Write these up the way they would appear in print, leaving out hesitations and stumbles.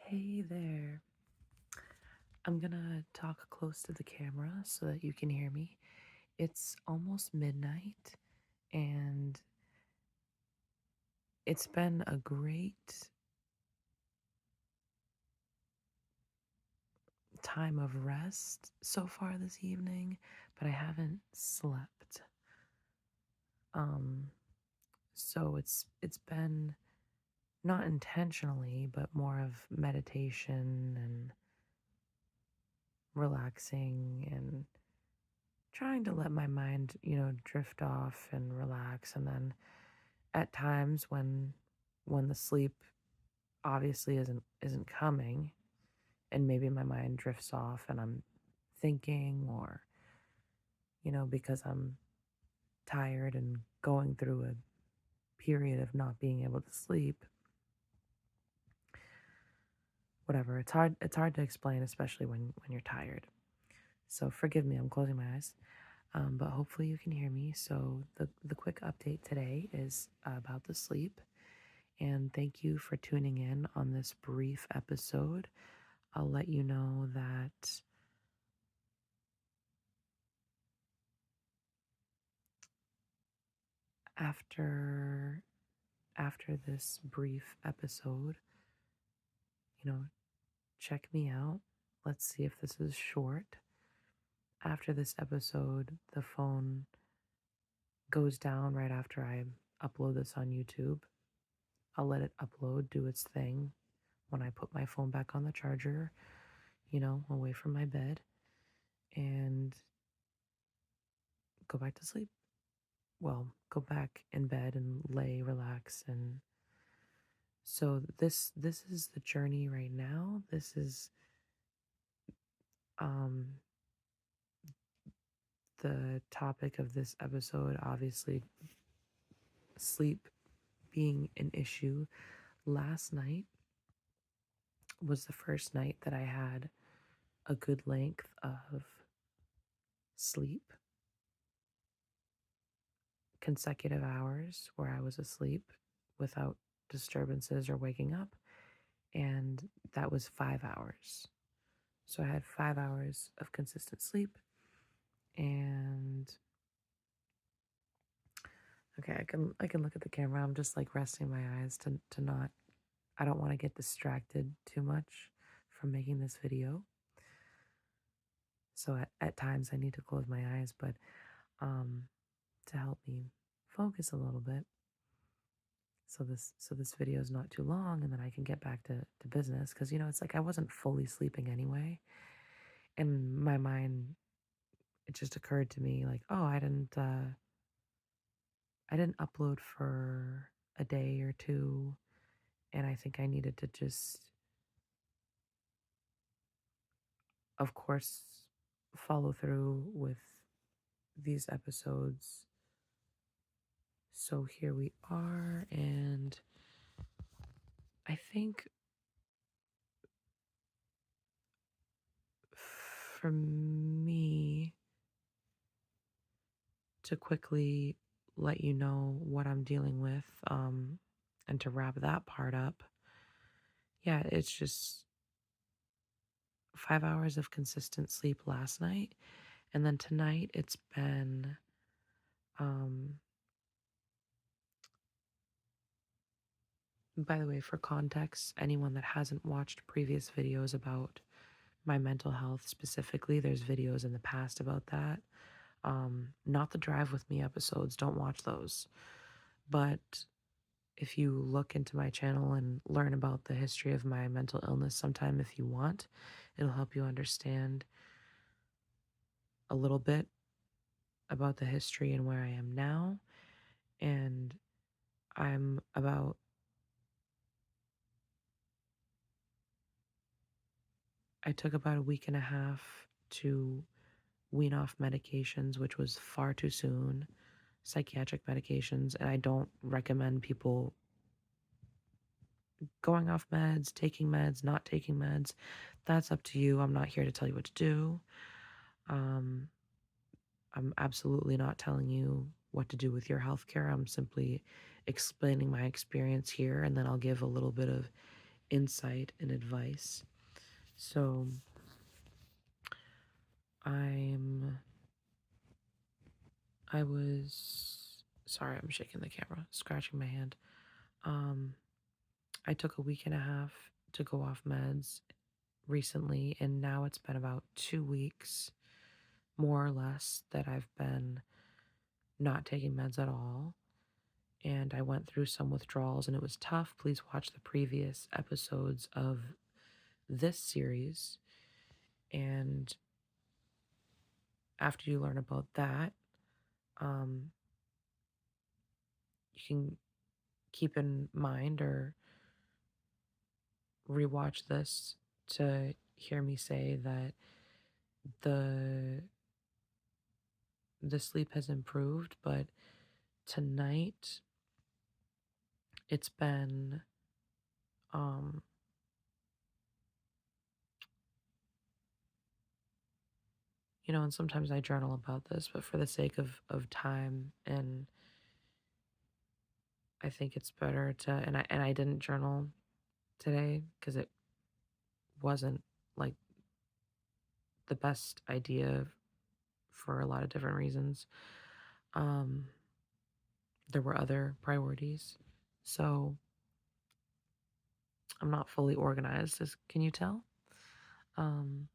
Hey there. I'm gonna talk close to the camera so that you can hear me. It's almost midnight and it's been a great time of rest so far this evening, but I haven't slept. Um so it's been not intentionally, but more of meditation and relaxing and trying to let my mind, drift off and relax. And then at times when the sleep obviously isn't coming, and maybe my mind drifts off and I'm thinking, or because I'm tired and going through a period of not being able to sleep, whatever. It's hard to explain, especially when you're tired. So forgive me, I'm closing my eyes. But hopefully you can hear me. So the quick update today is about the sleep. And thank you for tuning in on this brief episode. I'll let you know that after after this brief episode, you know, check me out. Let's see if this is short. After this episode, the phone goes down right after I upload this on YouTube. I'll let it upload, do its thing when I put my phone back on the charger, away from my bed, and go back to sleep. Well, go back in bed and lay, relax. And so this is the journey right now. This is um the topic of this episode, obviously sleep being an issue. Last night was the first night that I had a good length of sleep, consecutive hours where I was asleep without disturbances or waking up, and that was 5 hours. So I had 5 hours of consistent sleep. And okay, I can look at the camera. I'm just like resting my eyes to not, I don't want to get distracted too much from making this video. So at times I need to close my eyes, but um to help me focus a little bit. So this video is not too long, and then I can get back to business, because it's like I wasn't fully sleeping anyway. And my mind, it just occurred to me like, oh, I didn't upload for a day or two, and I think I needed to just, of course, follow through with these episodes. So here we are, and I think for me, to quickly let you know what I'm dealing with, and to wrap that part up, yeah, it's just 5 hours of consistent sleep last night. And then tonight it's been, um, by the way, for context, anyone that hasn't watched previous videos about my mental health specifically, there's videos in the past about that. Not the Drive With Me episodes, don't watch those. But if you look into my channel and learn about the history of my mental illness sometime, if you want, it'll help you understand a little bit about the history and where I am now. And I'm about, I took about a week and a half to wean off medications, which was far too soon, psychiatric medications. And I don't recommend people going off meds, taking meds, not taking meds. That's up to you. I'm not here to tell you what to do. Um, I'm absolutely not telling you what to do with your healthcare. I'm simply explaining my experience here, and then I'll give a little bit of insight and advice. So I'm I was sorry, I'm shaking the camera, scratching my hand. Um I took a week and a half to go off meds recently, and now it's been about 2 weeks, more or less, that I've been not taking meds at all. And I went through some withdrawals and it was tough. Please watch the previous episodes of this series. And after you learn about that, um, you can keep in mind or rewatch this to hear me say that the the sleep has improved, but tonight it's been um and sometimes I journal about this, but for the sake of time, and I think it's better to, and I didn't journal today because it wasn't like the best idea for a lot of different reasons. Um, there were other priorities. So I'm not fully organized, as can you tell? Um,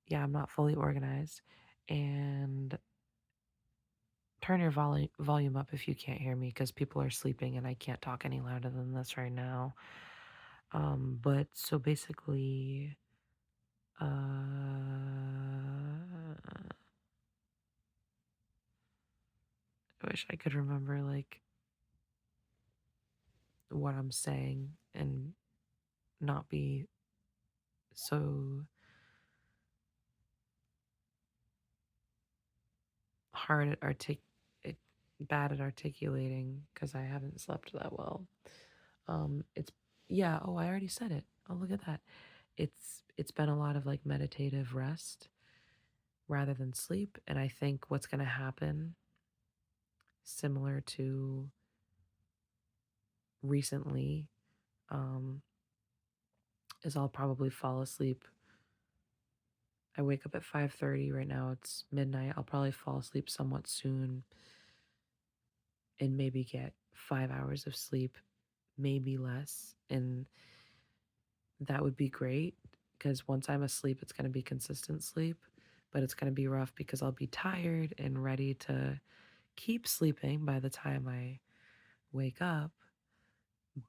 yeah, I'm not fully organized. And turn your volume up if you can't hear me because people are sleeping and I can't talk any louder than this right now. But so basically, I wish I could remember like what I'm saying and not be so hard at bad at articulating because I haven't slept that well. It's yeah. Oh, I already said it. Oh, look at that. It's been a lot of like meditative rest rather than sleep, and I think what's gonna happen, similar to recently, um, is I'll probably fall asleep. I wake up at 5:30 right now. It's midnight. I'll probably fall asleep somewhat soon and maybe get 5 hours of sleep, maybe less. And that would be great because once I'm asleep, it's going to be consistent sleep, but it's going to be rough because I'll be tired and ready to keep sleeping by the time I wake up.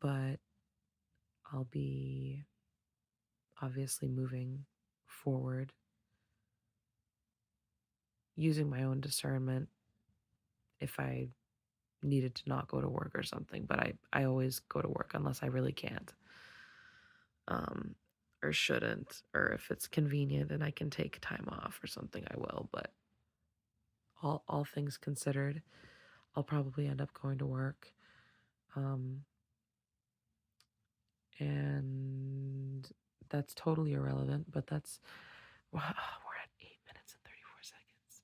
But I'll be obviously moving forward using my own discernment if I needed to not go to work or something. But I always go to work unless I really can't. Um, or shouldn't, or if it's convenient and I can take time off or something, I will. But all things considered, I'll probably end up going to work. Um, and that's totally irrelevant, but that's wow, we're at 8 minutes and 34 seconds.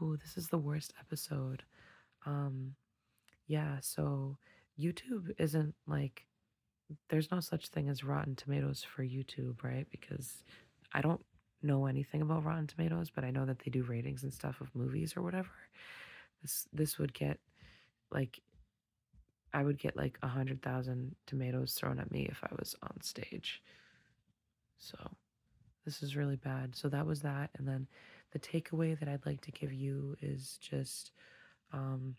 Ooh, this is the worst episode. Um, yeah, so YouTube isn't like there's no such thing as Rotten Tomatoes for YouTube, right? Because I don't know anything about Rotten Tomatoes, but I know that they do ratings and stuff of movies or whatever. This would get like I would get like 100,000 tomatoes thrown at me if I was on stage. So this is really bad. So that was that, and then the takeaway that I'd like to give you is just um,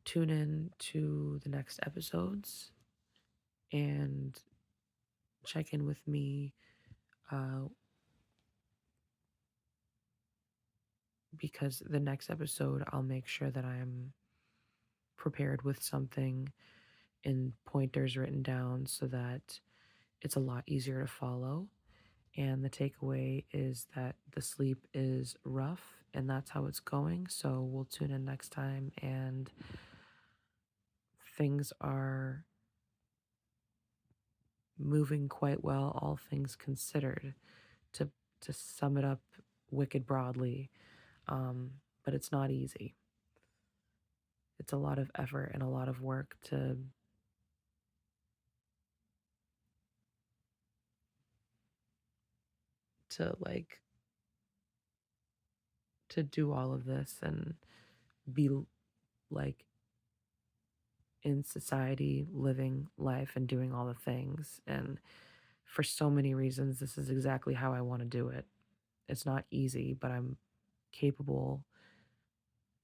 tune in to the next episodes and check in with me uh, because the next episode I'll make sure that I'm prepared with something and pointers written down so that it's a lot easier to follow. And the takeaway is that the sleep is rough and that's how it's going. So we'll tune in next time, and things are moving quite well, all things considered, to to sum it up wicked broadly. But it's not easy. It's a lot of effort and a lot of work to to like to do all of this and be like in society, living life and doing all the things. And for so many reasons, this is exactly how I want to do it. It's not easy, but I'm capable.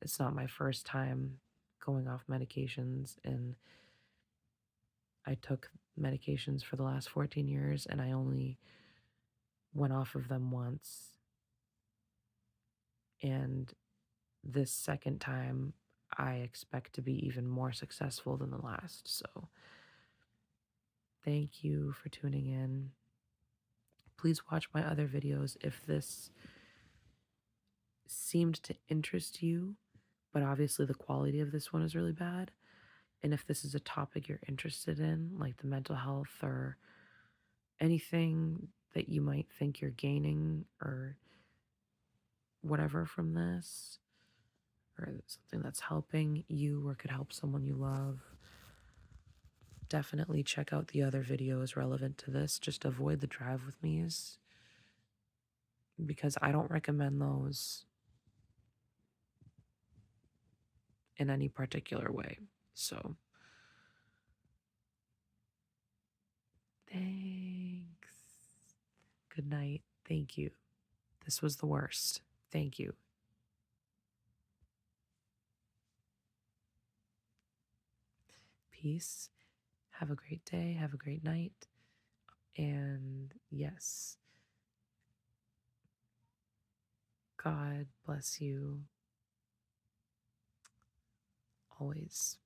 It's not my first time going off medications, and I took medications for the last 14 years and I only went off of them once. And this second time, I expect to be even more successful than the last. So, thank you for tuning in. Please watch my other videos if this seemed to interest you, but obviously the quality of this one is really bad. And if this is a topic you're interested in, like the mental health or anything that you might think you're gaining or whatever from this, or something that's helping you or could help someone you love, definitely check out the other videos relevant to this. Just avoid the drive with me's because I don't recommend those in any particular way. So, thanks. Good night. Thank you. This was the worst. Thank you. Peace. Have a great day. Have a great night. And yes, God bless you always.